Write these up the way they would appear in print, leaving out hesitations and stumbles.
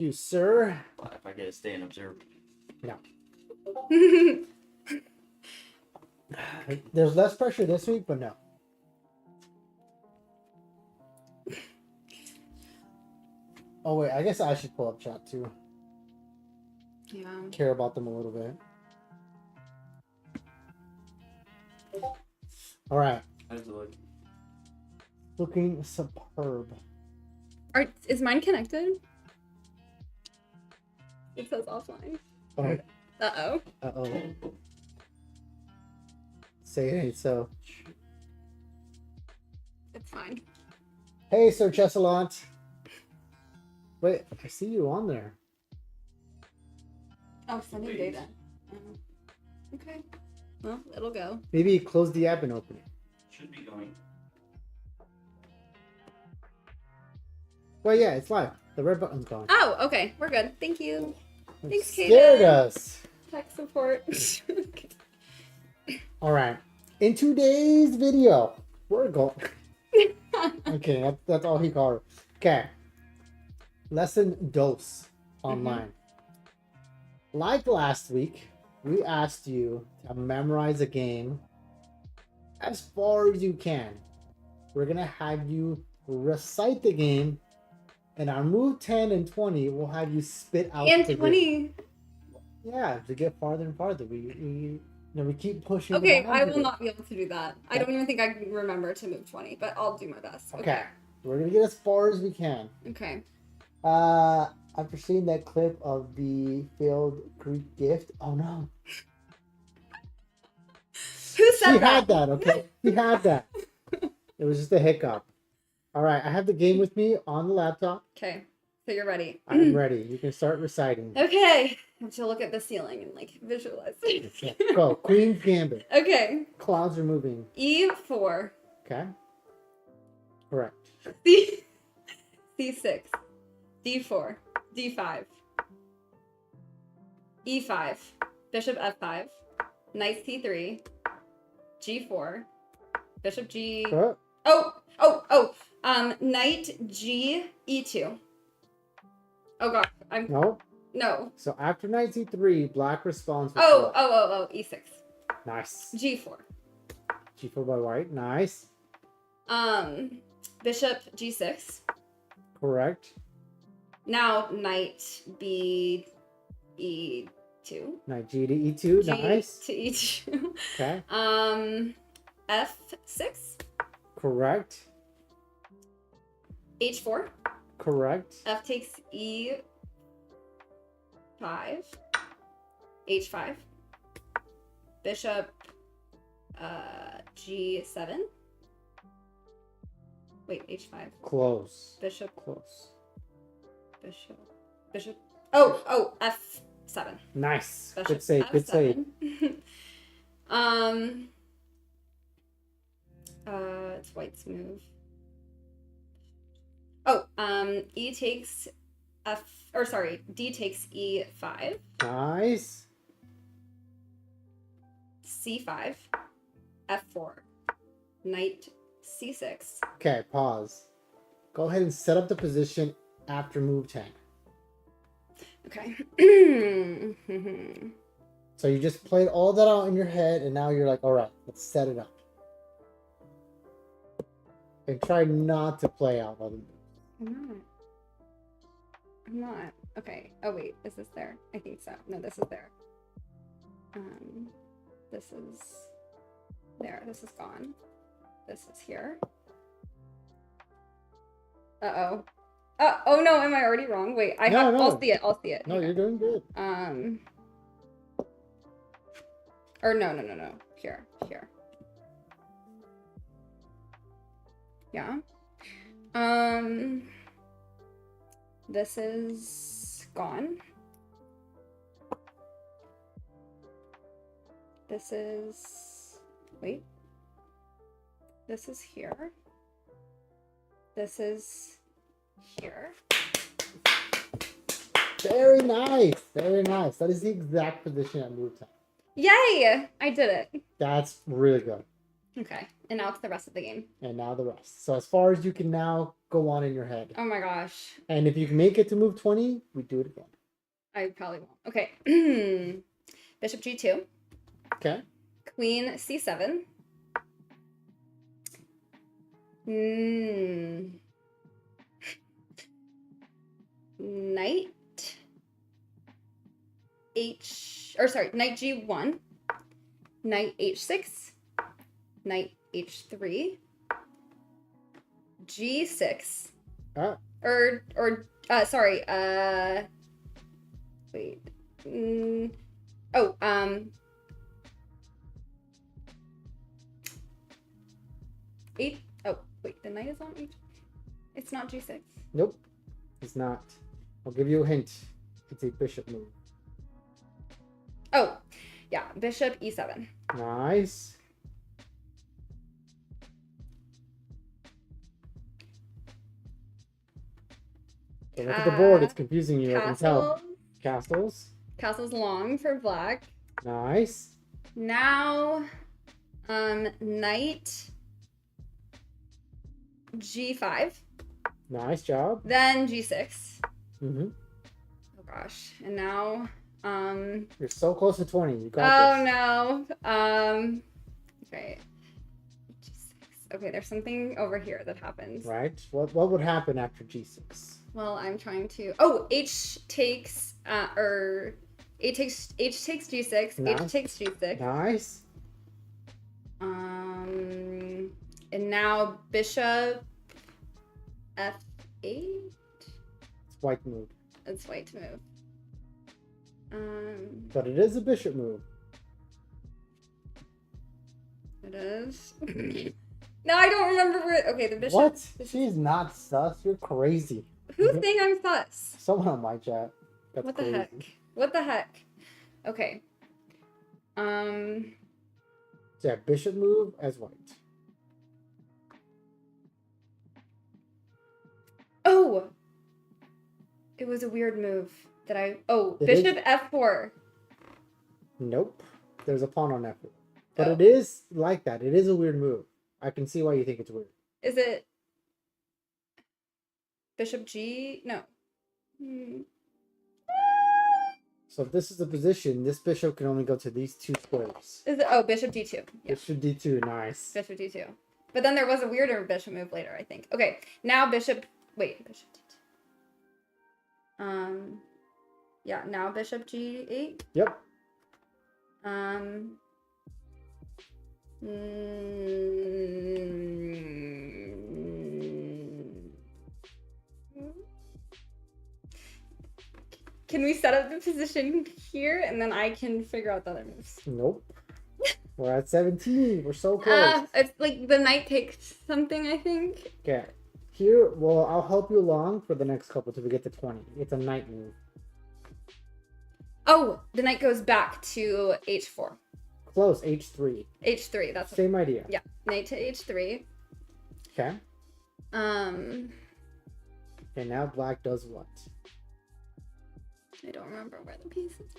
You, sir. If I get to stay and observe. No. There's less pressure this week, but no. Oh, wait. I guess I should pull up chat, too. Yeah. Care about them a little bit. All right. How does it look? Looking superb. Is mine connected? It says offline. Oh. Uh-oh. Uh-oh. Say it ain't so. It's fine. Hey, Sir Chesselant. Wait, I see you on there. Oh, sending data. Okay. Well, it'll go. Maybe you close the app and open it. Should be going. Well, yeah, it's live. The red button's gone. Oh, okay. We're good. Thank you. It Thanks, scared Kaden. us. Tech support. All right. In today's video, we're going. Okay, that's all he called it. Okay. Lesson dose online. Like last week, we asked you to memorize a game as far as you can. We're going to have you recite the game, and on move 10 and 20, we'll have you spit out And the 20. game. Yeah, to get farther and farther. We keep pushing. Okay, the I will boundary. not be able to do that. I don't even think I can remember to move 20, but I'll do my best. Okay. We're going to get as far as we can. Okay. After seeing that clip of the failed Greek gift, oh no. Who said She that? had that, okay? She had that. It was just a hiccup. All right, I have the game with me on the laptop. Okay, so you're ready. I'm ready. You can start reciting. Okay. I have to look at the ceiling and like visualize it. Go. Queen's Gambit. Okay. Clouds are moving. E4. Okay. Correct. C6. D4. D5. E5. Bishop F5. Knight C3. G4. Bishop G. Oh, Knight G E2. Oh god, no. no. So after knight c3, black responds with Oh, what? E6. Nice. G4. G4 by white. Nice. Bishop G6. Correct. Now Knight B E2. Knight G to e2. G Nice. to E2. Okay. F6. Correct. H4. Correct. F takes E5. H5. Bishop G7. Wait, H5. Close. Bishop. Close. Bishop. Oh, F7. Nice. Bishop Good save. Good save. It's white's move. E takes D takes E5. Nice. C5. F4. Knight C6. Okay, pause. Go ahead and set up the position after move 10. Okay. So you just played all that out in your head, and now you're like, all right, let's set it up. And try not to play out other moves. I'm not. Okay. Oh wait, is this there? I think so. No, this is there. This is there. This is gone. This is here. Uh-oh. Oh no, am I already wrong? Wait, I'll see it. I'll see it. No, you're doing good. Or no. Here. Yeah. This is gone. This is, wait. This is here. This is here. Very nice. Very nice. That is the exact position at move 10. Yay! I did it. That's really good. Okay, and now it's the rest of the game. And now the rest. So as far as you can now go on in your head. Oh my gosh. And if you can make it to move 20, we do it again. I probably won't. Okay. Bishop G2. Okay. Queen C7. Knight Knight G1. Knight H6. Knight H3. G6. Ah. Sorry, wait. Wait, the knight is on H. It's not G6. Nope, it's not. I'll give you a hint. It's a bishop move. Oh, yeah, bishop E7. Nice. So look at the board. It's confusing you. I can tell. Castles. Castle's long for black. Nice. Now, knight G5. Nice job. Then G6. Mm-hmm. Oh gosh. And now, you're so close to 20. You got this. No. Okay. G6. Okay, there's something over here that happens. Right. What would happen after G6? Well, I'm trying to. Oh, H takes H takes G6. Nice. H takes G6. Nice. And now bishop F8. It's white move. It's white to move. But it is a bishop move. It is. No, I don't remember where. Okay, the bishop. What? She's not sus. You're crazy. Who's saying I'm sus? Someone on my chat. That's What the crazy. heck? What the heck? Okay. Yeah, bishop move as white. Oh! It was a weird move that I... Oh, It bishop is? F4. Nope. There's a pawn on F4. But Oh. it is like that. It is a weird move. I can see why you think it's weird. Is it... Bishop G? No. So if this is the position, this bishop can only go to these two squares. Is it... Oh, bishop D2. Yeah, Bishop D2, nice. bishop D2. But then there was a weirder bishop move later, I think. Okay, now bishop... Wait, bishop D2. Yeah, now bishop G8. Yep. Can we set up the position here and then I can figure out the other moves? Nope. We're at 17. We're so close. It's like the knight takes something, I think. Okay. Here, well, I'll help you along for the next couple till we get to 20. It's a knight move. Oh, the knight goes back to H4. Close, H3. H3, that's Same idea. yeah. Knight to H3. Okay. Um, Okay, now black does what? I don't remember where the piece is.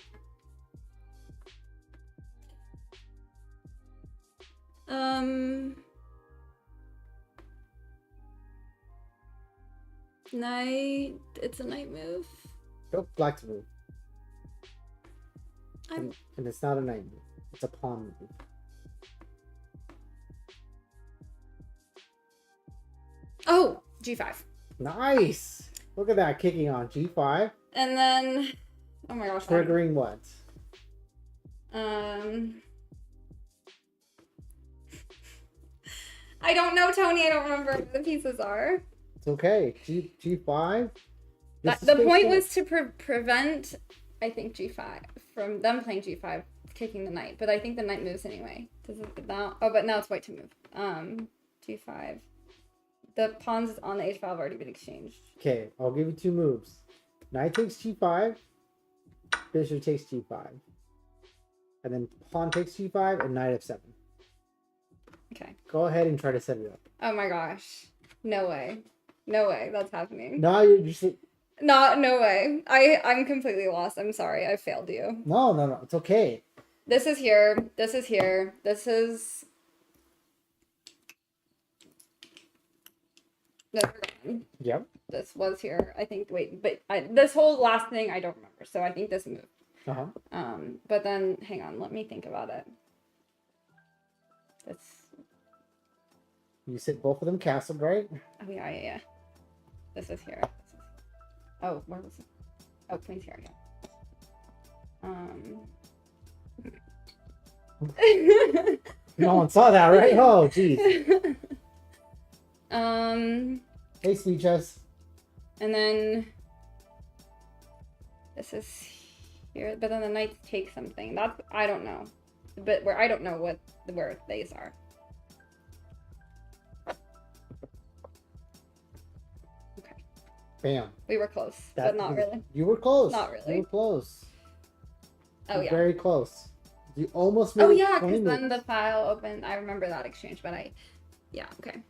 Knight. It's a knight move. Go black to move. I'm- And it's not a knight move. It's a pawn move. Oh, G5. Nice! Look at that, kicking on G5. And then, oh my gosh. Triggering what? I don't know, Tony. I don't remember what the pieces are. It's okay. G5. The point was to prevent, I think, G5 from them playing G5, kicking the knight. But I think the knight moves anyway. Does it now? Oh, but now it's white to move. G5. The pawns on the H5 have already been exchanged. Okay, I'll give you two moves. Knight takes G5. Bishop takes G5. And then pawn takes G5 and knight F7. Okay. Go ahead and try to set it up. Oh my gosh. No way. No way that's happening. No, you're just... No way. I'm completely lost. I'm sorry. I failed you. No, it's okay. This is here. This is here. This is... Yep. This was here, I think. Wait, but this whole last thing I don't remember, so I think this moved. Uh-huh. But then hang on, let me think about it. This. You sit both of them castled, right? Oh yeah. This is here. Oh, where was it? Oh, Queen's here. Yeah. No one saw that, right? Oh, jeez. Hey, Sweet Chess. And then this is here, but then the knights take something. That's I don't know, but where I don't know where these are. Okay. Bam. We were close, but not really. You were close. Not really. You were close. Oh yeah. Very close. You almost made. Oh yeah, 20 because then moves. the file opened. I remember that exchange, but yeah, okay.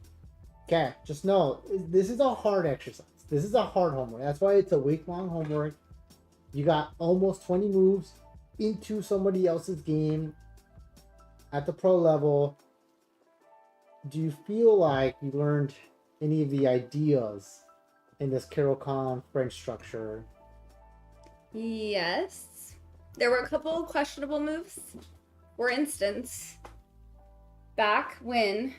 Okay, just know this is a hard exercise. This is a hard homework. That's why it's a week-long homework. You got almost 20 moves into somebody else's game at the pro level. Do you feel like you learned any of the ideas in this Carol Khan French structure? Yes. There were a couple questionable moves. For instance, back when.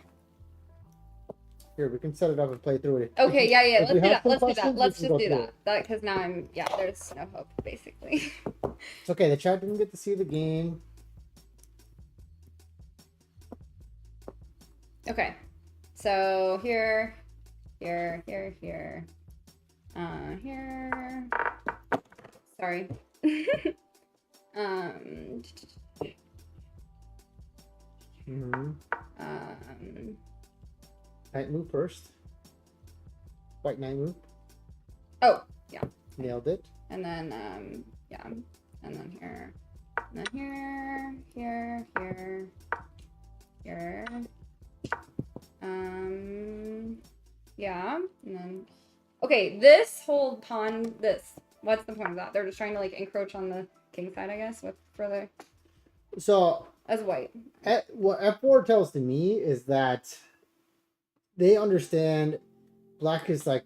Here, we can set it up and play through it. Okay, yeah. If Let's we do have that. some Let's do that. questions, Let's we can just go do through that. it. That because now there's no hope basically. It's okay. The chat didn't get to see the game. Okay, so here. Sorry. Knight move first. White knight move. Oh, yeah. Nailed it. And then, yeah. And then here. And then here. Yeah. And then, okay, this whole pawn, what's the point of that? They're just trying to, like, encroach on the king side, I guess, with further. So, as white. What F4 tells to me is that they understand black is like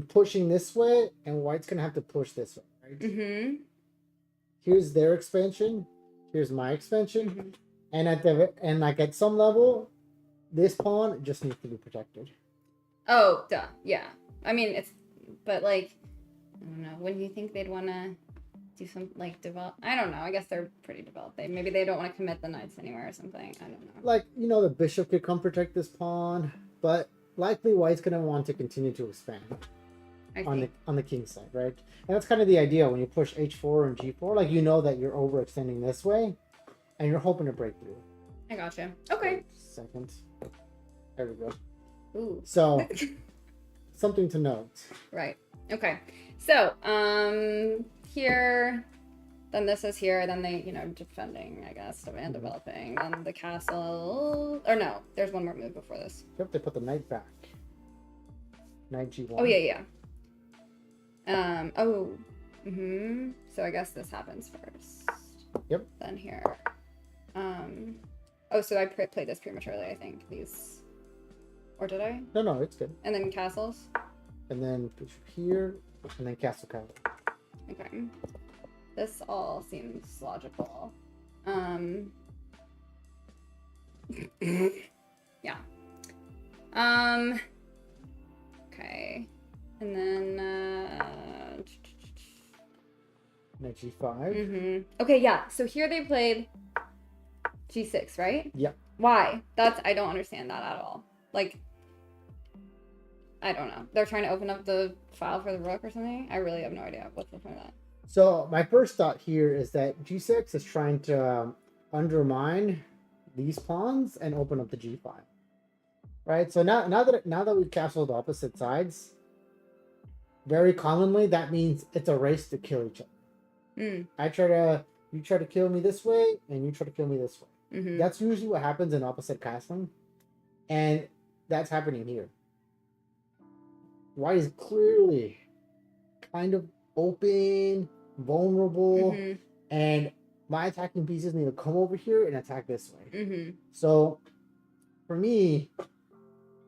pushing this way and white's gonna have to push this way, right? Mm-hmm. Here's their expansion, here's my expansion, and at some level, this pawn just needs to be protected. Oh, duh. Yeah. I mean, but like, I don't know. Wouldn't you think they'd want to do some like develop? I don't know. I guess they're pretty developed. Maybe they don't want to commit the knights anywhere or something. I don't know. Like, the bishop could come protect this pawn, but likely white's gonna want to continue to expand on the king side, right? And that's kind of the idea when you push h4 and g4. Like, that you're overextending this way, and you're hoping to break through. I gotcha. Okay. Wait a second. There we go. Ooh. So, something to note. Right. Okay. So, here, then this is here, then they, defending, I guess, and developing. Then the castle, or no, there's one more move before this. Yep, they put the knight back. Knight g1. Oh, yeah. So I guess this happens first. Yep. Then here. So I played this prematurely, I think. These. Or did I? No, it's good. And then castles? And then bishop here, and then castle. Okay. This all seems logical. Yeah. Okay. And then, Knight g5. Okay, yeah. So here they played g6, right? Yep. Why? I don't understand that at all. Like, I don't know. They're trying to open up the file for the rook or something? I really have no idea. What's the point of that? So my first thought here is that g6 is trying to undermine these pawns and open up the g5. Right? So now that we've castled opposite sides, very commonly that means it's a race to kill each other. You try to kill me this way, and you try to kill me this way. That's usually what happens in opposite castling, and that's happening here. White is clearly kind of open, vulnerable, and my attacking pieces need to come over here and attack this way. So for me,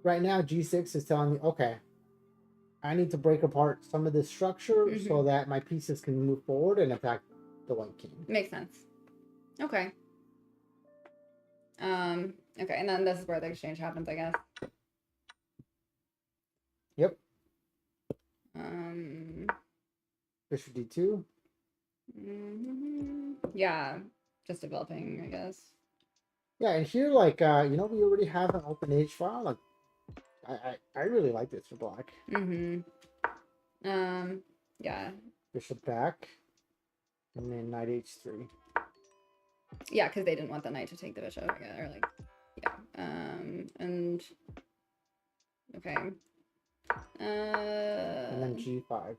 right now, g6 is telling me, okay, I need to break apart some of this structure so Mhm. that my pieces can move forward and attack the white king. Makes sense. Okay. Okay, and then this is where the exchange happens, I guess. Yep. Um, Bishop d2. yeah, just developing, I guess. Yeah, and here, like, we already have an open H file. Like, I really like this for black. Yeah. Bishop back, and then knight h3. Yeah, because they didn't want the knight to take the bishop, or like, yeah. And okay. And then g5.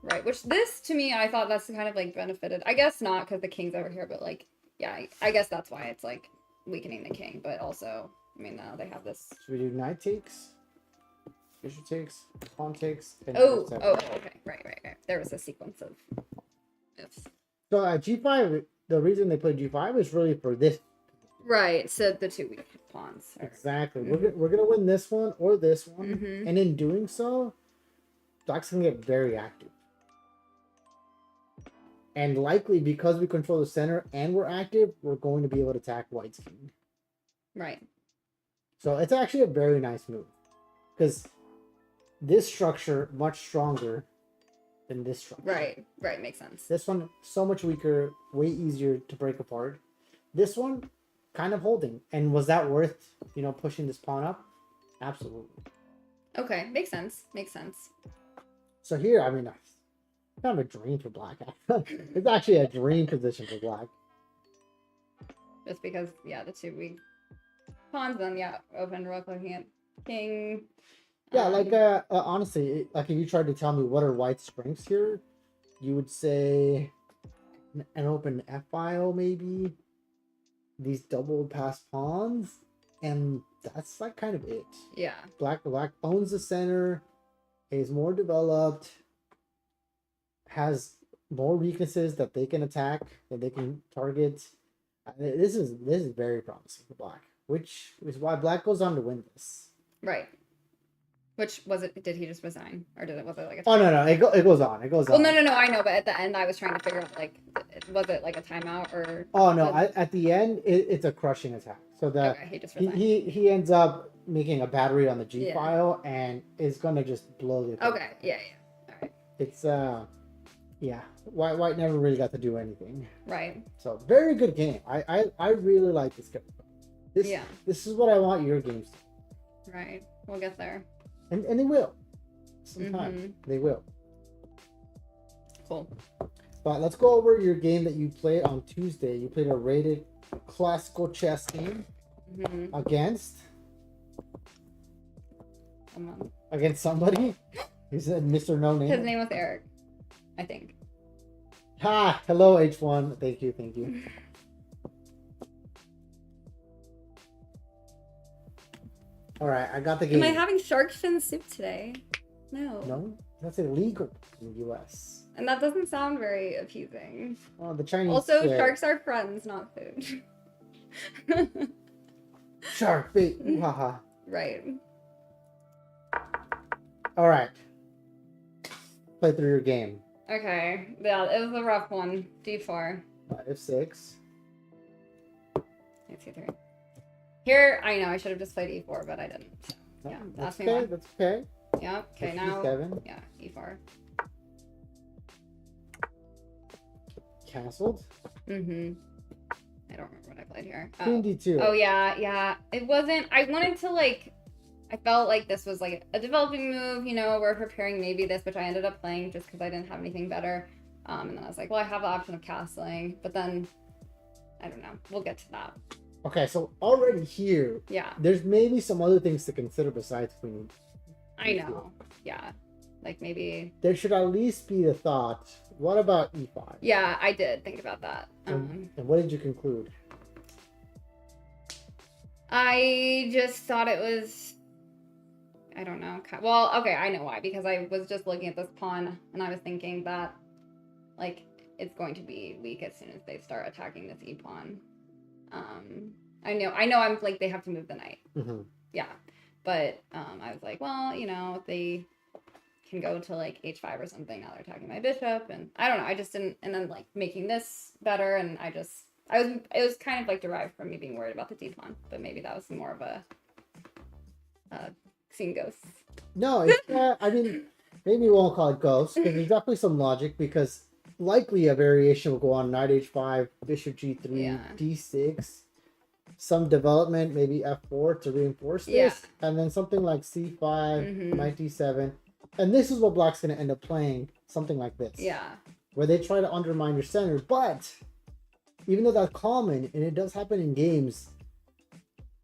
Right, which this to me, I thought that's kind of like benefited. I guess not because the king's over here, but like, yeah, I guess that's why it's like weakening the king. But also, I mean, now they have this. So we do knight takes, bishop takes, pawn takes, and Okay, right. There was a sequence of ifs. So at g5, the reason they played g5 is really for this. Right, so the two weak pawns. Exactly. We're gonna win this one or this one, Mhm. and in doing so, black's gonna get very active. And likely because we control the center and we're active, we're going to be able to attack white's king. Right. So it's actually a very nice move. Because this structure much stronger than this structure. Right, makes sense. This one so much weaker, way easier to break apart. This one kind of holding. And was that worth, pushing this pawn up? Absolutely. Okay, makes sense. So here, I mean, kind of a dream for black. It's actually a dream position for black. Just because, yeah, the two weak pawns, then yeah, open rook looking at king. Yeah, honestly, like if you tried to tell me what are white's strengths here, you would say an open F file maybe, these double pass pawns, and that's like kind of it. Yeah. Black owns the center, is more developed, has more weaknesses that they can attack, that they can target. This is very promising for black, which is why black goes on to win this. Right. Which was it? Did he just resign, or was it like a? Oh no, it goes on. Well, no, I know, but at the end, I was trying to figure out like, was it like a timeout or? Oh no, at the end, it's a crushing attack. So Okay, he just resigned. he ends up making a battery on the G file and is gonna just blow the. Okay, yeah, all right. It's yeah, white never really got to do anything. Right. So very good game. I really like this game. This is what I want your games to. Right. We'll get there. And they will. Sometime. They will. Cool. But let's go over your game that you played on Tuesday. You played a rated classical chess game against somebody. He said Mr. No Name. His name was Eric, I think. Ha! Hello, H1. Thank you. All right, I got the game. Am I having shark fin soup today? No. No, that's illegal in the U.S. And that doesn't sound very appeasing. Oh, the Chinese. Also, sharks are friends, not food. Shark bait. Haha. Right. All right. Play through your game. Okay. Yeah, it was a rough one. D4. F6. C3. Here, I know I should have just played E4, but I didn't. So, yeah, that's okay. That's okay. Yeah. Okay. Now. E7. Yeah. E4. Castled. I don't remember what I played here. Queen D2. Oh yeah. It wasn't. I wanted to like. I felt like this was like a developing move. We're preparing maybe this, which I ended up playing just because I didn't have anything better. And then I was like, well, I have the option of castling, but then I don't know. We'll get to that. Okay, so already here, there's maybe some other things to consider besides queen. I know. Yeah. Like maybe there should at least be the thought, what about E5? Yeah, I did think about that. And what did you conclude? I just thought it was, I don't know. Well, okay, I know why. Because I was just looking at this pawn and I was thinking that, like, it's going to be weak as soon as they start attacking this e-pawn. I know I'm like, they have to move the knight. Yeah. But I was like, well, they can go to like h5 or something. Now they're attacking my bishop, and I don't know. I just didn't. And then like making this better, and it was kind of like derived from me being worried about the d pawn, but maybe that was more of a seeing ghosts. No, it's I mean, maybe we won't call it ghosts because there's definitely some logic because likely a variation will go on knight h5, bishop g3, d6, some development, maybe f4 to reinforce this, and then something like c5, knight d7, and this is what black's going to end up playing, something like this. Yeah. Where they try to undermine your center, but even though that's common and it does happen in games,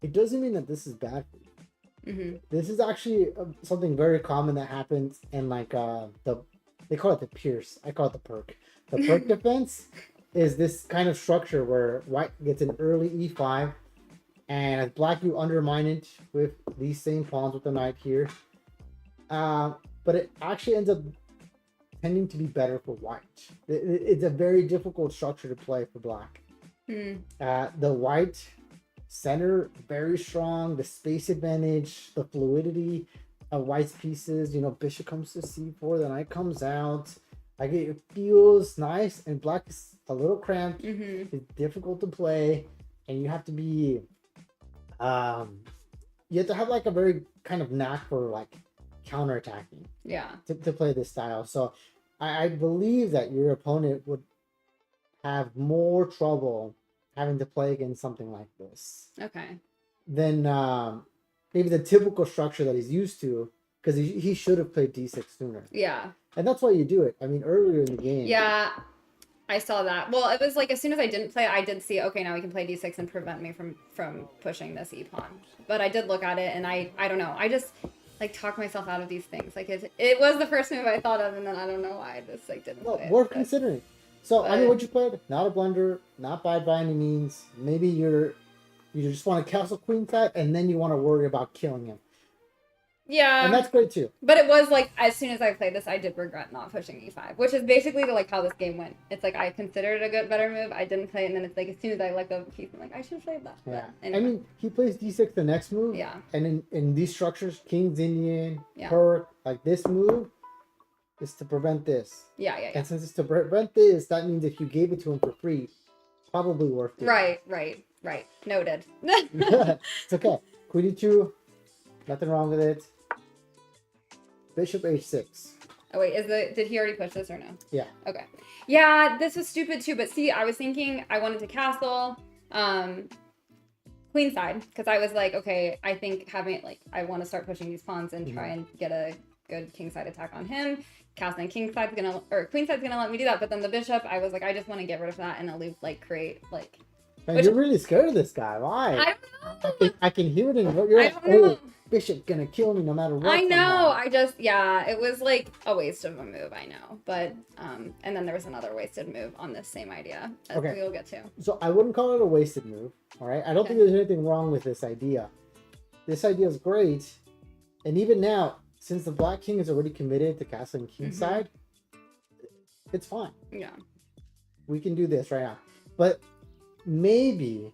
it doesn't mean that this is bad for you. This is actually something very common that happens in like they call it the pierce. I call it the perk. The perk defense is this kind of structure where white gets an early e5, and as black you undermine it with these same pawns with the knight here. But it actually ends up tending to be better for white. It's a very difficult structure to play for black. The white center very strong, the space advantage, the fluidity of white's pieces, bishop comes to c4, the knight comes out, it feels nice, and black is a little cramped. It's difficult to play, and you have to be you have to have like a very kind of knack for like counterattacking to play this style. So I believe that your opponent would have more trouble having to play against something like this. Okay. Than maybe the typical structure that he's used to, because he should have played d6 sooner. Yeah. And that's why you do it. I mean, earlier in the game. Yeah, I saw that. Well, it was like as soon as I didn't play, I did see, okay, now we can play d6 and prevent me from pushing this e-pawn. But I did look at it, and I don't know. I just like talk myself out of these things. Like it was the first move I thought of, and then I don't know why I just like didn't play it. Worth considering. So I mean, what you played, not a blunder, not bad by any means. Maybe you just want to castle queenside, and then you want to worry about killing him. Yeah. And that's great too. But it was like, as soon as I played this, I did regret not pushing e5, which is basically like how this game went. It's like I considered it a better move, I didn't play it, and then it's like as soon as I let go of the piece, I'm like, I should have played that. Yeah. Anyway. I mean, he plays d6 the next move. Yeah. And in these structures, King's Indian, Perk, like this move is to prevent this. Yeah. And since it's to prevent this, that means if you gave it to him for free, probably worth it. Right. Noted. It's okay. Queen e2, nothing wrong with it. Bishop h6. Oh wait, did he already push this or no? Yeah. Okay. Yeah, this was stupid too, but see, I was thinking I wanted to castle queenside, because I was like, okay, I think I want to start pushing these pawns and try and get a good kingside attack on him. Castling queenside's gonna let me do that, but then the bishop, I was like, I just want to get rid of that and at least create Man, you're really scared of this guy. Why? I don't know. I can hear it in what you're like, oh, bishop gonna kill me no matter what. I know. Somehow. It was like a waste of a move, I know. But and then there was another wasted move on this same idea that we'll get to. So I wouldn't call it a wasted move. All right. I don't think there's anything wrong with this idea. This idea is great. And even now, since the black king is already committed to castling kingside, it's fine. Yeah. We can do this right now. But maybe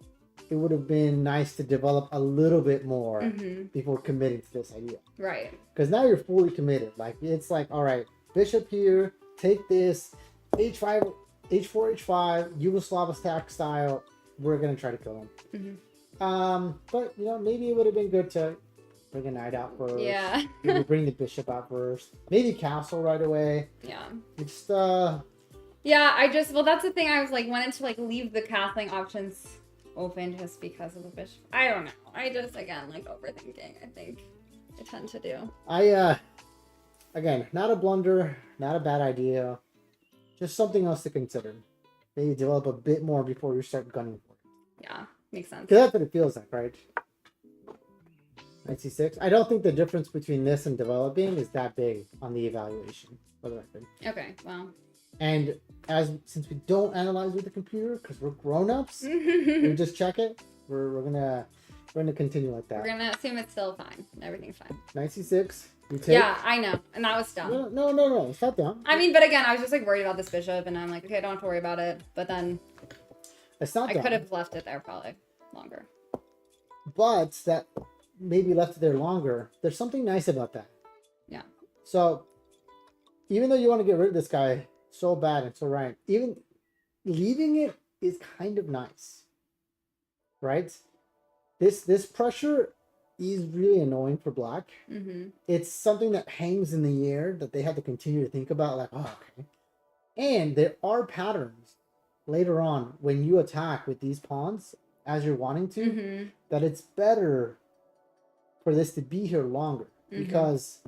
it would have been nice to develop a little bit more before committing to this idea. Right. Because now you're fully committed. It's like, all right, bishop here, take this, h5, h4, h5, Yugoslav attack style. We're going to try to kill him. But, maybe it would have been good to bring a knight out first. Yeah. Maybe bring the bishop out first. Maybe castle right away. Yeah. It's, yeah, that's the thing. I was wanted to leave the castling options open just because of the bishop. I don't know. I just, again, overthinking, I think I tend to do. Again, not a blunder, not a bad idea. Just something else to consider. Maybe develop a bit more before you start gunning for it. Yeah, makes sense. Because that's what it feels like, right? Knight c6. I don't think the difference between this and developing is that big on the evaluation, for the record. Okay, well. And since we don't analyze with the computer because we're grown-ups, we just check it. We're gonna continue like that. We're gonna assume it's still fine. Everything's fine. Knight c6. You take. Yeah, I know, and that was dumb. No. It's not dumb. I mean, but again, I was just worried about this bishop, and I'm like, okay, I don't have to worry about it. But then it's not. I could have left it there probably longer. But maybe left it there longer, there's something nice about that. Yeah. So even though you want to get rid of this guy so bad and so right, even leaving it is kind of nice, right? This pressure is really annoying for black. Mm-hmm. It's something that hangs in the air that they have to continue to think about, like, oh, okay. And there are patterns later on when you attack with these pawns as you're wanting to, Mm-hmm. that it's better for this to be here longer. Mm-hmm. Because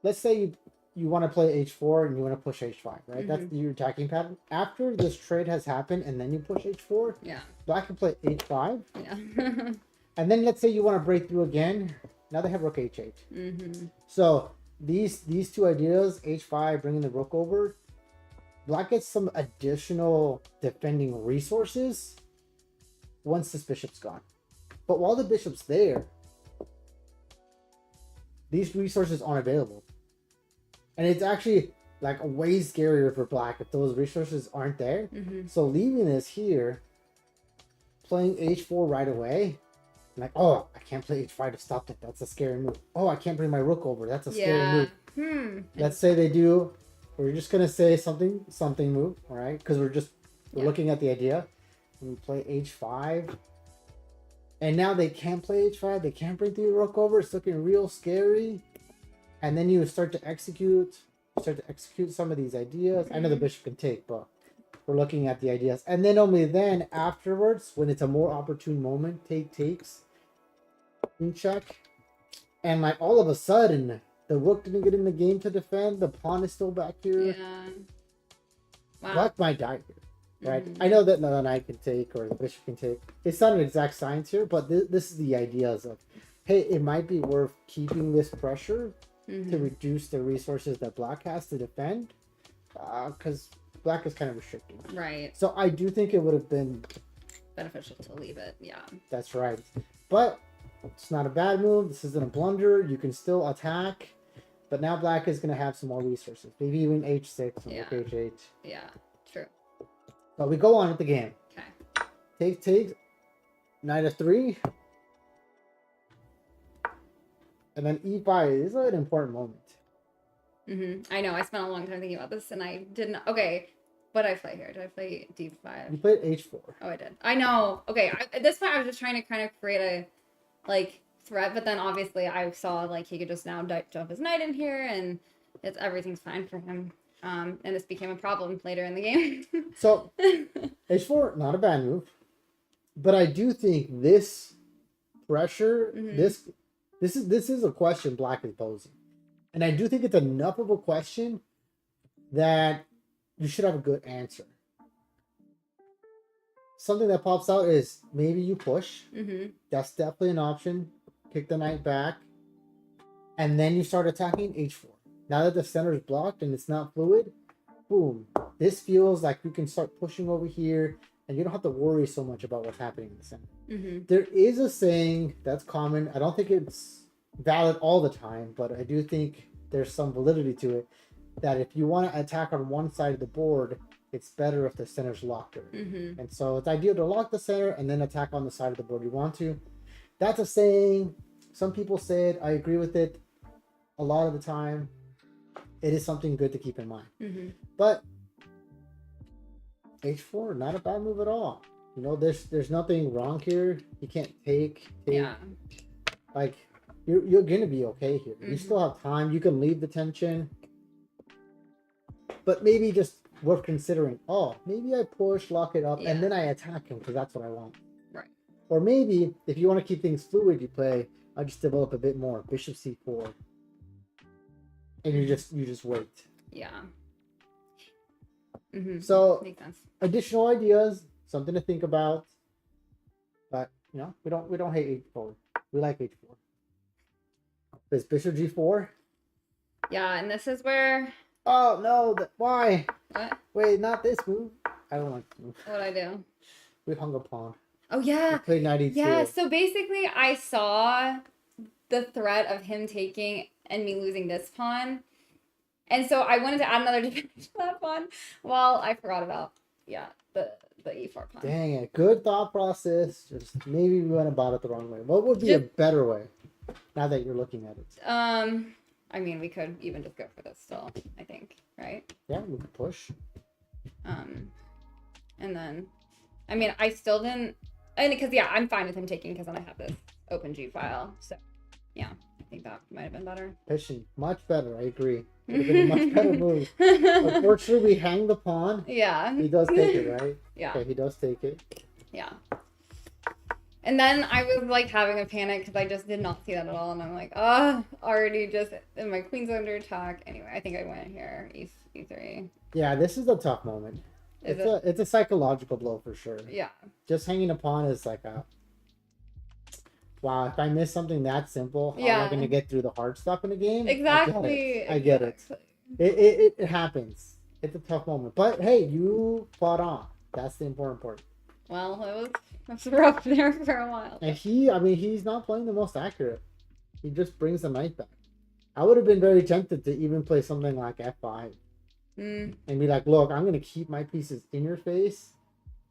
let's say you want to play h4 and you want to push h5, right? Mm-hmm. That's your attacking pattern. After this trade has happened and then you push h4, Yeah. black can play h5. Yeah. And then let's say you want to break through again. Now they have rook h8. Mm-hmm. So these two ideas, h5, bringing the rook over, black gets some additional defending resources once this bishop's gone. But while the bishop's there, these resources aren't available. And it's actually like way scarier for black if those resources aren't there. Mm-hmm. So leaving this here, playing h4 right away, like, oh, I can't play h5 to stop it. That's a scary move. Oh, I can't bring my rook over. That's a scary move. Let's say they do. We're just gonna say something move, all right? Because we're looking at the idea. And we play h5, and now they can't play h5. They can't bring the rook over. It's looking real scary. And then you start to execute some of these ideas. I know the bishop can take, but we're looking at the ideas. And then only then afterwards, when it's a more opportune moment, takes, queen check. And like all of a sudden, the rook didn't get in the game to defend. The pawn is still back here. Yeah. Wow. Black might die here, right? Mm-hmm. I know that the knight can take or the bishop can take. It's not an exact science here, but this is the ideas of, hey, it might be worth keeping this pressure to reduce the resources that black has to defend, because black is kind of restricted. Right. So I do think it would have been beneficial to leave it. Yeah. That's right. But it's not a bad move. This isn't a blunder. You can still attack. But now black is going to have some more resources. Maybe even h6 and rook h8. Yeah, true. So we go on with the game. Okay. Take. Knight f3. And then e5 is an important moment. I know. I spent a long time thinking about this, and I didn't. Okay, what did I play here? Did I play d5? You played h4. Oh, I did. I know. Okay, at this point, I was just trying to kind of create a threat, but then obviously I saw like he could just now jump his knight in here, and everything's fine for him. And this became a problem later in the game. So h4, not a bad move, but I do think this pressure, this is a question black is posing, and I do think it's enough of a question that you should have a good answer. Something that pops out is maybe you push. That's definitely an option. Kick the knight back, and then you start attacking h4. Now that the center is blocked and it's not fluid, boom. This feels like you can start pushing over here, and you don't have to worry so much about what's happening in the center. There is a saying that's common. I don't think it's valid all the time, but I do think there's some validity to it, that if you want to attack on one side of the board, it's better if the center's locked. And so it's ideal to lock the center and then attack on the side of the board you want to. That's a saying. Some people say it. I agree with it a lot of the time. It is something good to keep in mind. But h4, not a bad move at all. You know, there's nothing wrong here. You can't take. Yeah. Like, you're gonna be okay here. You still have time. You can leave the tension. But maybe just worth considering. Oh, maybe I push, lock it up, and then I attack him because that's what I want. Right. Or maybe if you want to keep things fluid, you play. I just develop a bit more. Bishop c4. And you just wait. Yeah. So makes sense. Additional ideas, something to think about. But you know, we don't hate h4. We like h4. There's bishop g4. Yeah, and this is where. Oh no! Why? What? Wait, not this move. I don't like this move. What'd I do? We hung a pawn. Oh yeah. We played knight e2. Yeah. So basically, I saw the threat of him taking and me losing this pawn, and so I wanted to add another defense to that pawn. Well, I forgot about the e4 pawn. Dang it. Good thought process. Just maybe we went about it the wrong way. What would be a better way now that you're looking at it? I mean, we could even just go for this still, I think, right? Yeah, we could push. And then, I mean, I still didn't, because, yeah, I'm fine with him taking because then I have this open G file. So, yeah, I think that might have been better. Pushing. Much better. I agree. Would have been a much better move. Unfortunately, we hang the pawn. Yeah. He does take it, right? Yeah. Okay, he does take it. Yeah. And then I was like having a panic because I just did not see that at all. And I'm like, already just, and my queen's under attack. Anyway, I think I went here, E3. Yeah, this is a tough moment. It's a psychological blow for sure. Yeah. Just hanging a pawn is like a, wow, if I miss something that simple, how am I going to get through the hard stuff in the game? Exactly. I get it. It happens. It's a tough moment. But hey, you fought on. That's the important part. Well, it was rough there for a while. And he's not playing the most accurate. He just brings the knight back. I would have been very tempted to even play something like F5. And be like, look, I'm going to keep my pieces in your face.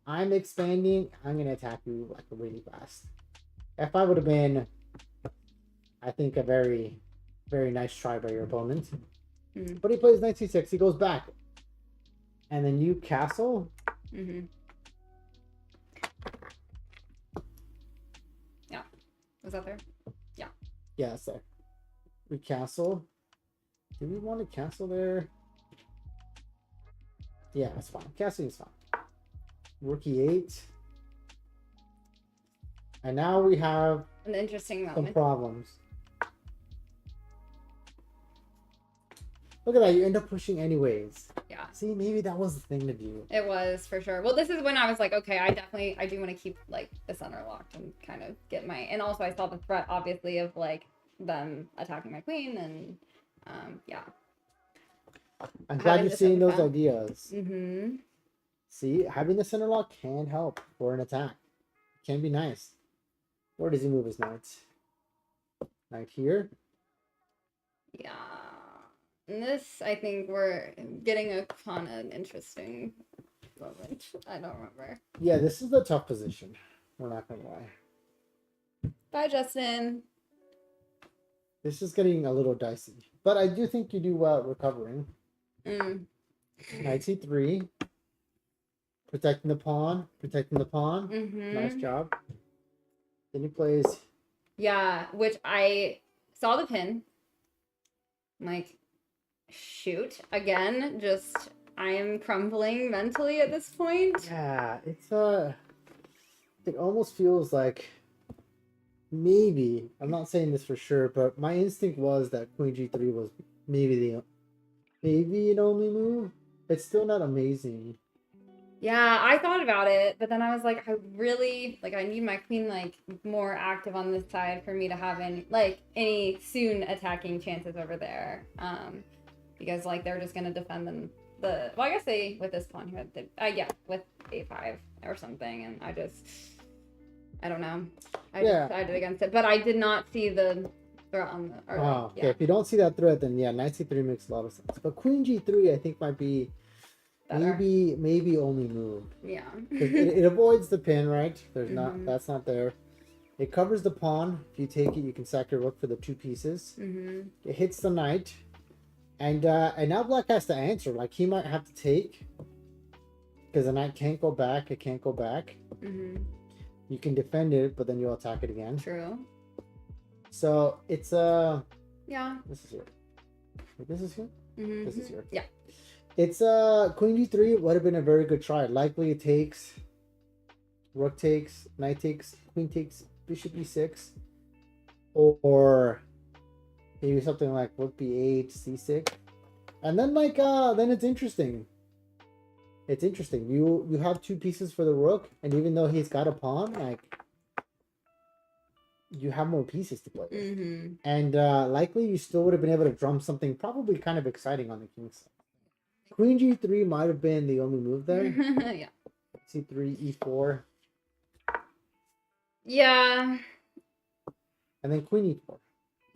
I'm expanding. I'm going to attack you like really fast. F5 would have been, I think, a very, very nice try by your opponent. But he plays knight c6. He goes back. And then you castle. Yeah. Was that there? Yeah. Yeah, it's there. We castle. Do we want to castle there? Yeah, it's fine. Castling is fine. Rook e8. And now we have an interesting some moment. problems. Look at that. You end up pushing anyways. Yeah. See, maybe that was the thing to do. It was, for sure. Well, this is when I was like, okay, I do want to keep, like, the center locked and kind of get my... And also I saw the threat, obviously, of, like, them attacking my queen and, yeah. I'm glad you're seeing those down. ideas. See, having the center lock can help for an attack. It can be nice. Where does he move his knight? Knight here? Yeah. And this, I think we're getting upon an interesting moment. I don't remember. Yeah, this is a tough position. We're not going to lie. Bye, Justin. This is getting a little dicey. But I do think you do well at recovering. Knight c3. Protecting the pawn. Protecting the pawn. Nice job. Then he plays... Yeah, which I saw the pin. I'm like, shoot. Again, just... I am crumbling mentally at this point. Yeah, it's it almost feels like... Maybe, I'm not saying this for sure, but my instinct was that Queen G3 was maybe an only move. It's still not amazing. Yeah, I thought about it, but then I was like, I really, like, I need my queen, like, more active on this side for me to have any soon attacking chances over there. Because, like, they're just going to defend them well, I guess they, with this pawn here, with A5 or something, and I don't know. I decided against it, but I did not see the threat on the... Okay, if you don't see that threat, then yeah, Knight C3 makes a lot of sense. But Queen G3, I think, might be better. maybe only move. Yeah. it avoids the pin, right? There's that's not there. It covers the pawn. If you take it, you can sack your rook for the two pieces. It hits the knight. And now Black has to answer. Like, he might have to take. Because the knight can't go back. It can't go back. You can defend it, but then you'll attack it again. True. So it's yeah. This is here. This is here. This is here. Yeah. It's Queen G3 would have been a very good try. Likely it takes. Rook takes. Knight takes. Queen takes. Bishop E6. Or maybe something like Rook B8, C6, and then then it's interesting. It's interesting. You have two pieces for the rook, and even though he's got a pawn, like, you have more pieces to play with. And likely you still would have been able to drum something probably kind of exciting on the king's side. Queen G3 might have been the only move there. Yeah. C3, E4. Yeah. And then Queen E4.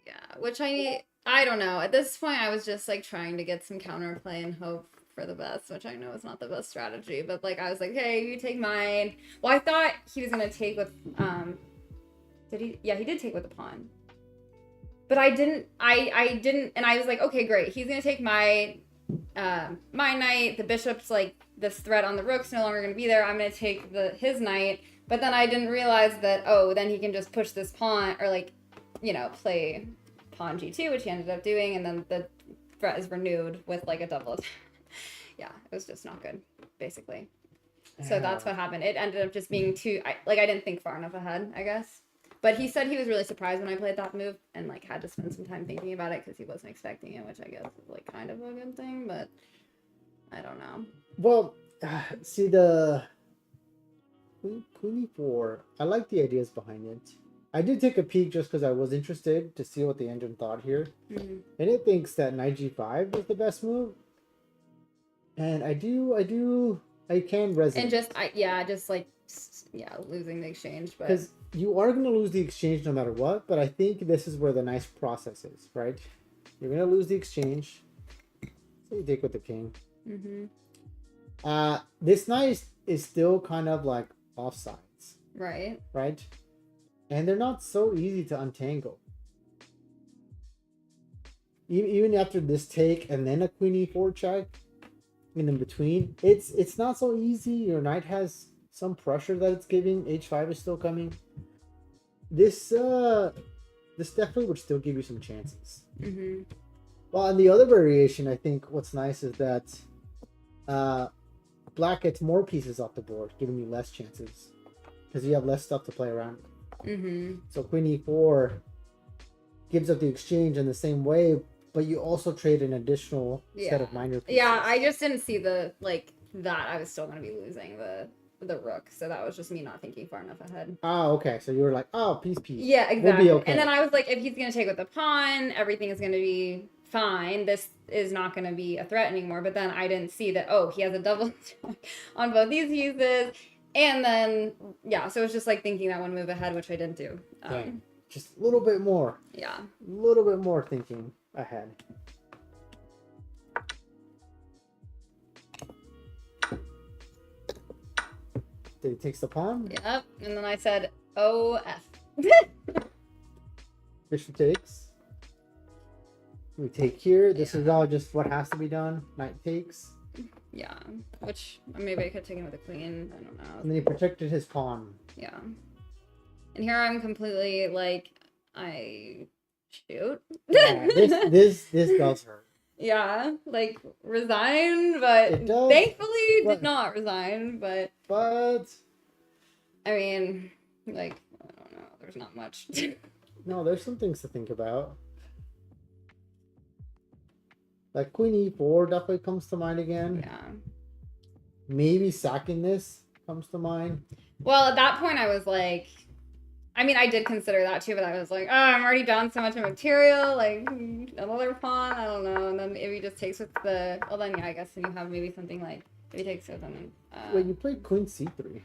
Yeah, which I don't know. At this point, I was just like trying to get some counterplay and hope for the best, which I know is not the best strategy, but like I was like, hey, you take mine. Well, I thought he was gonna take with did he? Yeah, he did take with the pawn. But I didn't, and I was like, okay, great. He's gonna take my knight. The bishop's like this threat on the rook's no longer gonna be there. I'm gonna take his knight. But then I didn't realize that, oh, then he can just push this pawn, or like, you know, play pawn g2, which he ended up doing, and then the threat is renewed with like a double attack. Yeah, it was just not good, basically. So that's what happened. It ended up just being too, I didn't think far enough ahead, I guess. But he said he was really surprised when I played that move and like had to spend some time thinking about it because he wasn't expecting it, which I guess is like kind of a good thing, but I don't know. Well, see the Queen e4. I like the ideas behind it. I did take a peek just because I was interested to see what the engine thought here, and it thinks that knight g5 is the best move, and I can resonate. And just losing the exchange, but because you are going to lose the exchange no matter what. But I think this is where the nice process is, right? You're going to lose the exchange. So you take with the king. This knight is still kind of like offsides, right? And they're not so easy to untangle. Even after this take and then a queen e4 check, and in between, it's not so easy. Your knight has some pressure that it's giving. H5 is still coming. This definitely would still give you some chances. Well, and the other variation, I think what's nice is that black gets more pieces off the board, giving you less chances because you have less stuff to play around. So queen e4 gives up the exchange in the same way, but you also trade an additional set of minor pieces. Yeah, I just didn't see that I was still going to be losing the rook, so that was just me not thinking far enough ahead. Oh, okay. So you were like, oh, peace. Yeah, exactly. We'll be okay. And then I was like, if he's going to take with the pawn, everything is going to be fine. This is not going to be a threat anymore. But then I didn't see that, oh, he has a double on both these pieces. And then, yeah, so it was just like thinking that one move ahead, which I didn't do. Just a little bit more. Yeah. A little bit more thinking ahead. He takes the pawn. Yep. And then I said, oh, F. Bishop takes. We take here. This is all just what has to be done. Knight takes. Yeah. Which maybe I could take him with a queen. I don't know. And then he protected his pawn. Yeah. And here I'm completely like, I shoot. Yeah, this does hurt. Yeah, like resign, but thankfully did not resign. But I mean, like, I don't know. There's not much. No, there's some things to think about. Like queen e4 definitely comes to mind again. Yeah. Maybe sacking this comes to mind. Well, at that point, I was like, I mean, I did consider that too, but I was like, oh, I'm already down so much of material, like another pawn, I don't know. And then if he just takes with the, well then, yeah, I guess then you have maybe something like, if he takes with them. Wait, you played queen c3.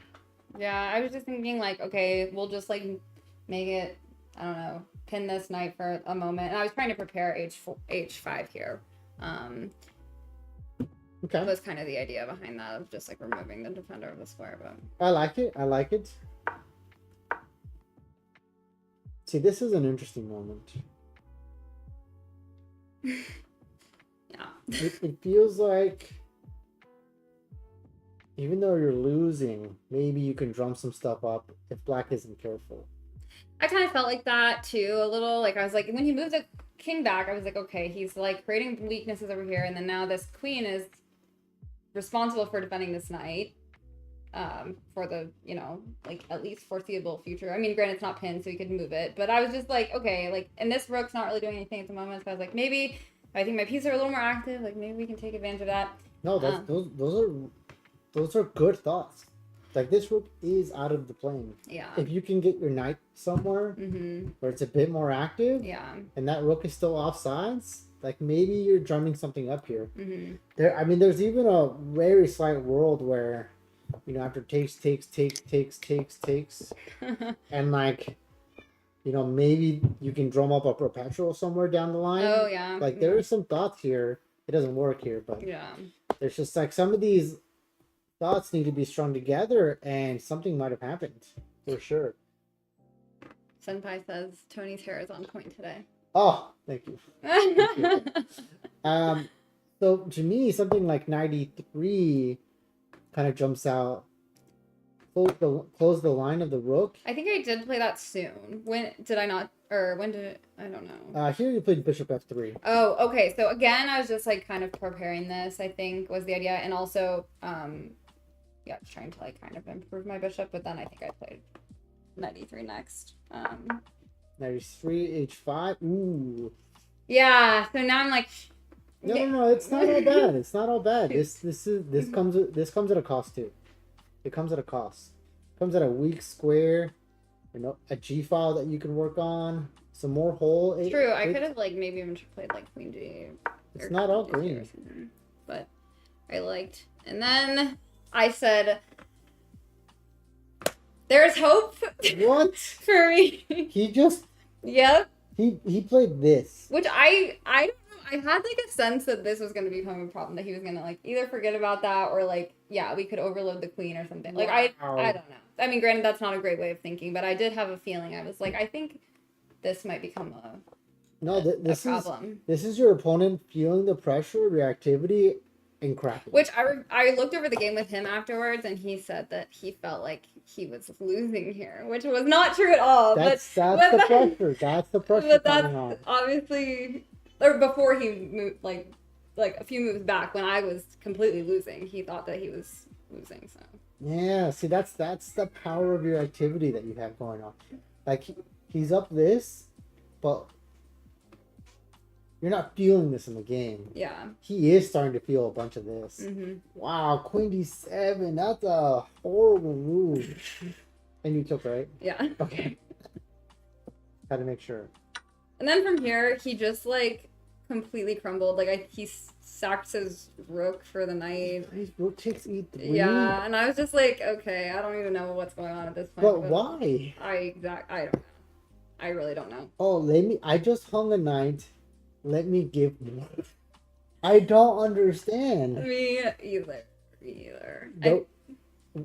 Yeah, I was just thinking like, okay, we'll just like make it, I don't know, pin this knight for a moment. And I was trying to prepare h5 here. Okay. That was kind of the idea behind that, of just like removing the defender of the square. But I like it. See, this is an interesting moment. Yeah. It feels like, even though you're losing, maybe you can drum some stuff up if black isn't careful. I kind of felt like that too, a little. Like I was like, when he moved the king back, I was like, okay, he's like creating weaknesses over here, and then now this queen is responsible for defending this knight. For the, you know, like at least foreseeable future. I mean, granted, it's not pinned, so you could move it, but I was just like, okay, like, and this rook's not really doing anything at the moment, so I was like, maybe, I think my pieces are a little more active, like maybe we can take advantage of that. No, those are good thoughts. Like, this rook is out of the plane. Yeah. If you can get your knight somewhere where it's a bit more active, and that rook is still off sides, like maybe you're drumming something up here. There's even a very slight world where, you know, after takes, and like, you know, maybe you can drum up a perpetual somewhere down the line. Oh yeah. Like there is some thoughts here. It doesn't work here, but yeah. It's just like some of these thoughts need to be strung together, and something might have happened for sure. Senpai says Tony's hair is on point today. Oh, thank you. So to me, something like 93 kind of jumps out. Close the line of the rook. I think I did play that soon. When did I not? Or when did I don't know. Here you played bishop f3. Oh, okay. So again, I was just like kind of preparing this, I think was the idea. And also, yeah, trying to like kind of improve my bishop. But then I think I played 93 next. 93, h5. Ooh. Yeah. So now I'm like. No, it's not all bad. It's not all bad. This comes at a cost too. It comes at a cost. It comes at a weak square, a G file that you can work on, some more whole. True, I could have like maybe even played like Queen G. It's not all green, but I liked. And then I said, "There's hope." What? For me. Yep. He played this, which I don't know. I had like a sense that this was going to become a problem, that he was going to like either forget about that or like, yeah, we could overload the queen or something. Like, wow. I don't know. I mean, granted, that's not a great way of thinking, but I did have a feeling. I was like, I think this might become a problem. This is your opponent feeling the pressure, reactivity, and cracking. Which I looked over the game with him afterwards, and he said that he felt like he was losing here, which was not true at all. That's the pressure. That's the pressure. But that's obviously... Or before he moved, like a few moves back, when I was completely losing, he thought that he was losing. So yeah, see, that's the power of your activity that you have going on. Like he's up this, but you're not feeling this in the game. Yeah, he is starting to feel a bunch of this. Mm-hmm. Wow, Queen D7. That's a horrible move. And you took, right? Yeah. Okay. Had to make sure. And then from here, he just like completely crumbled. Like he sacked his rook for the knight. His rook takes e3. Yeah, and I was just like, okay, I don't even know what's going on at this point. But why? I don't know. I really don't know. Oh, I just hung a knight. Let me give more. I don't understand. Me either.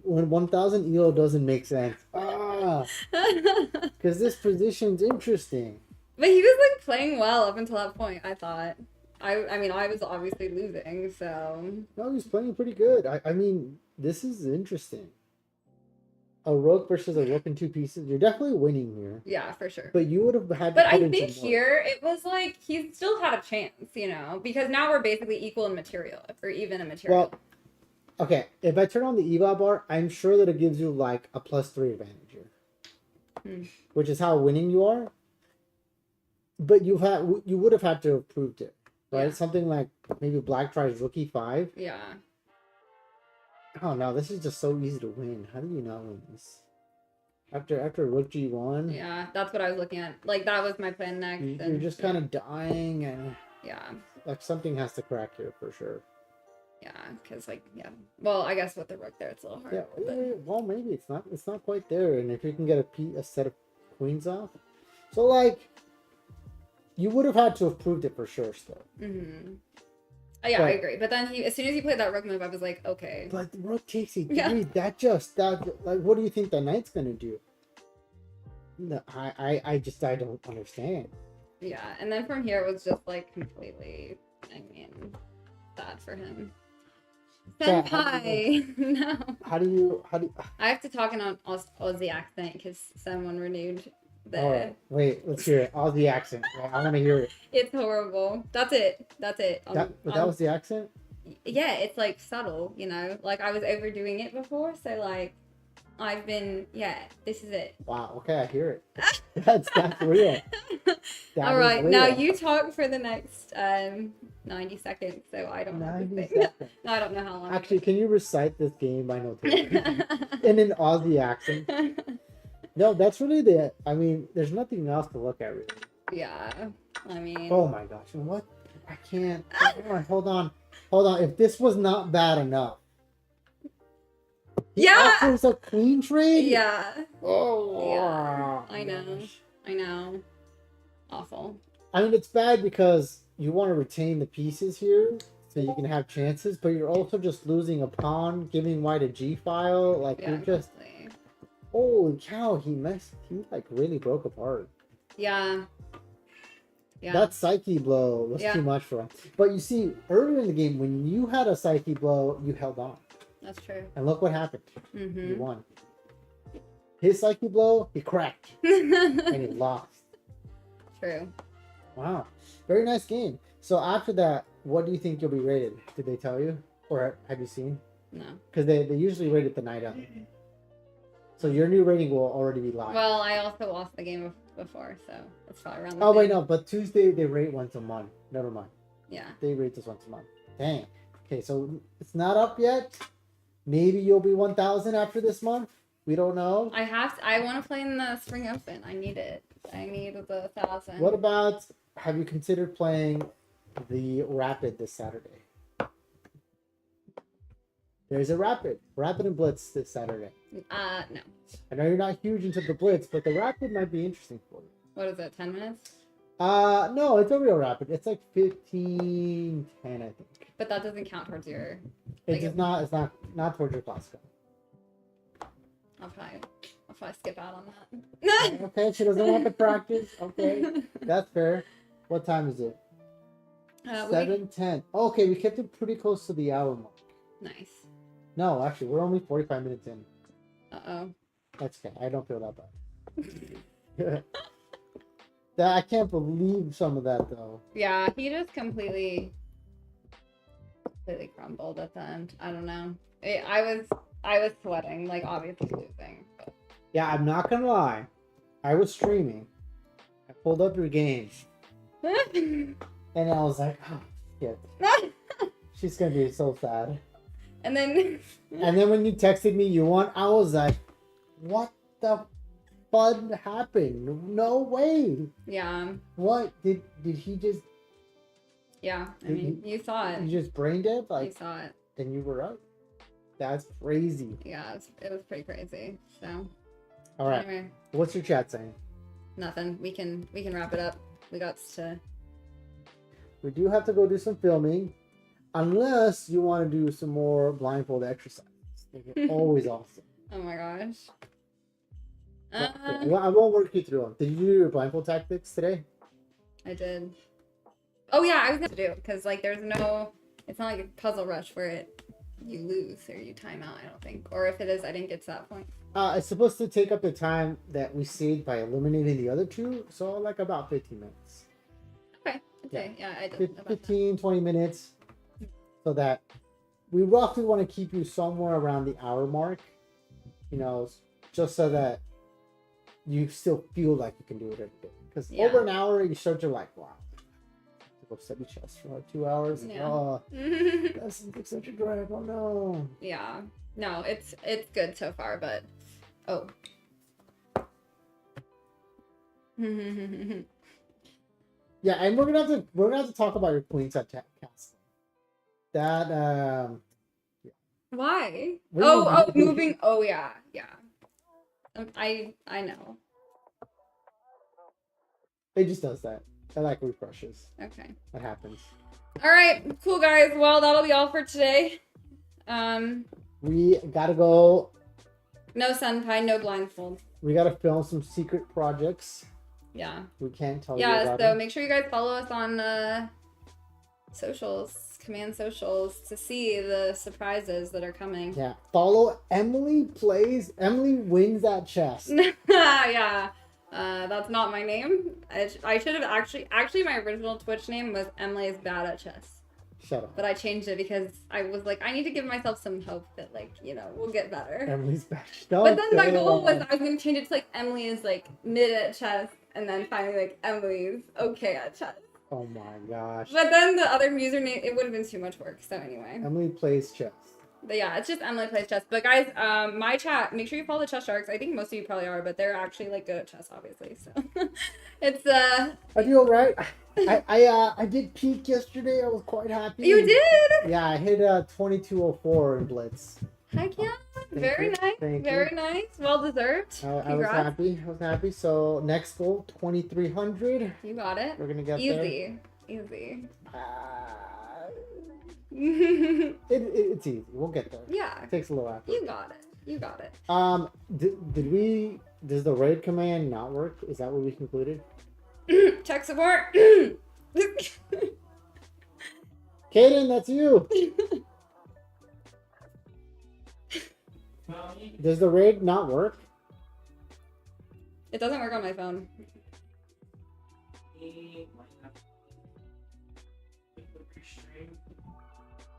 When 1000 ELO doesn't make sense. Because this position's interesting. But he was like playing well up until that point, I thought. I mean, I was obviously losing, so... No, he's playing pretty good. I mean, this is interesting. A rook versus a rook in two pieces. You're definitely winning here. Yeah, for sure. But you would have had to But I think here, it was like, he still had a chance, because now we're basically equal in material, or even in material. Well, okay, if I turn on the eval bar, I'm sure that it gives you like a +3 advantage here. Which is how winning you are. But you would have had to have proved it, right? Yeah. Something like maybe black tries rook e5. Yeah. Oh no, this is just so easy to win. How do you not win this? After rook g1. Yeah, that's what I was looking at. Like that was my plan next. You're just kind of dying, and yeah, like something has to crack here for sure. Yeah, because like well, I guess with the rook there, it's a little hard. Yeah, well maybe it's not quite there, and if you can get a set of queens off, so like. You would have had to have proved it for sure still. Mm-hmm. Yeah, I agree. But then as soon as he played that rook move, I was like, okay. But the rook takes e3. Yeah. Like, what do you think the knight's gonna do? No, I don't understand. Yeah, and then from here it was just like completely, sad for him. Senpai! No. How do you... I have to talk in an Aussie accent because someone renewed. Right. Wait, let's hear it. Aussie accent. Yeah, I want to hear it. It's horrible. That's it. That was the accent? Yeah, it's like subtle, Like I was overdoing it before, so like I've been, this is it. Wow, okay, I hear it. That's real. All right, now you talk for the next 90 seconds, so I don't know. 90 seconds. No, I don't know how long. Actually, can you recite this game by notation? In an Aussie accent? No, that's really there's nothing else to look at, really. Yeah, I mean... Oh my gosh, what? I can't... Hold on. If this was not bad enough. He offers a queen trade? Yeah. Oh. Yeah. I know. Awful. I mean, it's bad because you want to retain the pieces here. so you can have chances, but you're also just losing a pawn, giving white a g file. Like Yeah, you're just, exactly. holy cow, he like really broke apart. Yeah. Yeah. That psyche blow was Yeah. too much for him. But you see, earlier in the game, when you had a psyche blow, you held on. That's true. And look what happened. Mm-hmm. You won. His psyche blow, he cracked. And he lost. True. Wow. Very nice game. So after that, what do you think you'll be rated? Did they tell you? Or have you seen? No. Because they usually rate it the night of. So your new rating will already be live. Well, I also lost the game before, so it's probably around the Oh, wait, same. no. But Tuesday, they rate once a month. Never mind. Yeah. They rate this once a month. Dang. Okay, so it's not up yet. Maybe you'll be 1,000 after this month. We don't know. I want to play in the Spring Open. I need it. I need the 1,000. What about, have you considered playing the Rapid this Saturday? There's a Rapid and Blitz this Saturday. No. I know you're not huge into the Blitz, but the Rapid might be interesting for you. What is it, 10 minutes? No, it's a real Rapid. It's like 15-10, I think. But that doesn't count towards your... It's not towards your classical. I'll probably skip out on that. Okay, she doesn't want to practice. Okay, that's fair. What time is it? 7:10. Okay, we kept it pretty close to the hour mark. Nice. No, actually, we're only 45 minutes in. Uh-oh. That's okay. I don't feel that bad. I can't believe some of that, though. Yeah, he just completely crumbled at the end. I don't know. I was sweating, like obviously losing. But... Yeah, I'm not gonna lie. I was streaming. I pulled up your game. And I was like, oh, shit. She's gonna be so sad. And then... And then when you texted me you won, I was like, what the fun happened? No way. Yeah. What? Did he just... Yeah, I mean, you saw it. You just brain dead? You Like, saw it. and you were up? That's crazy. Yeah, it was pretty crazy. So, All right. anyway, What's your chat saying? nothing. We can wrap it up. We got to... We do have to go do some filming. Unless you want to do some more blindfold exercises. They're always awesome. Oh my gosh. Well, I won't work you through them. Did you do your blindfold tactics today? I did. Oh yeah, I was going to do, because like there's no... It's not like a puzzle rush where you lose or you time out, I don't think. Or if it is, I didn't get to that point. It's supposed to take up the time that we saved by eliminating the other two. So like about 15 minutes. Okay, yeah, I did. About 15, 20 minutes. So that we roughly want to keep you somewhere around the hour mark. You know, just so that you still feel like you can do it every day. Because over an hour, you start to like, wow. Go set your chest for like 2 hours. Yeah. Oh, that. that seems like such a drag. Oh no. Yeah. No, it's good so far, but... Oh. Yeah, and we're gonna have to talk about your queens at cast. That Why? What do you mean? Moving. Oh yeah. I know. it just does that. It like refreshes. Okay. That happens. All right, cool guys. Well, that'll be all for today. We gotta go. No senpai, no blindfold. We gotta film some secret projects. Yeah. We can't tell you Yeah. about So them. make sure you guys follow us on socials, command socials, to see the surprises that are coming. Yeah. Follow Emily Emily wins at chess. Yeah. That's not my name. I should have actually my original Twitch name was Emily is bad at chess. Shut up. But I changed it because I was like, I need to give myself some hope that, like, you know, we'll get better. Emily's bad. But then my goal was I was going to change it to, like, Emily is, like, mid at chess. And then finally, like, Emily's okay at chess. Oh my gosh. But then the other username, it would have been too much work. So anyway. Emily plays chess. But yeah, it's just Emily plays chess. But guys, my chat, make sure you follow the Chess Sharkz. I think most of you probably are, but they're actually, like, good at chess, obviously. So it's I feel right. I did peak yesterday. I was quite happy. You did? Yeah, I hit 2204 in Blitz. Heck yeah. Very nice. Thank Very nice. Well deserved. I was happy. I was happy. So next goal, 2300. You got it. We're gonna get Easy. Easy. there. It's easy. We'll get there. Yeah, It takes a little effort. you got it. You got it. Did we? Does the raid command not work? Is that what we concluded? Tech support. Kaden, that's you. Does the raid not work? It doesn't work on my phone.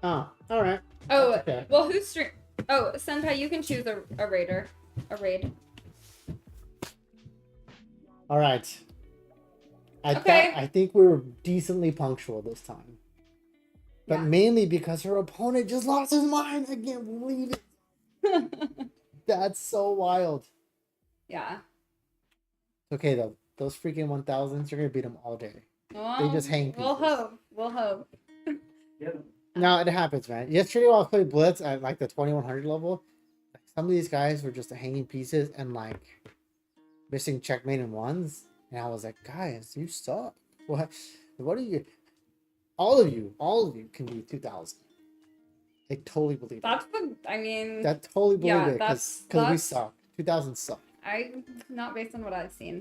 Oh, all right. Oh, That's okay. well, who's stream? Oh, Senpai, you can choose a raider. A raid. All right. Okay. I think we were decently punctual this time, but Yeah. mainly because her opponent just lost his mind. I can't believe it. That's so wild. Yeah. Okay though, those freaking 1000s, you're gonna beat them all day. Well, just hang We'll pieces. hope. We'll hope. Yeah. No, it happens, man. Yesterday while I played Blitz at like the 2100 level, some of these guys were just hanging pieces and like missing checkmate in ones, and I was like, guys, you suck. What are you? All of you can be 2000. I totally believe That's the. I mean, that. Totally believe yeah, it because we that's- suck. 2000 suck. not based on what I've seen.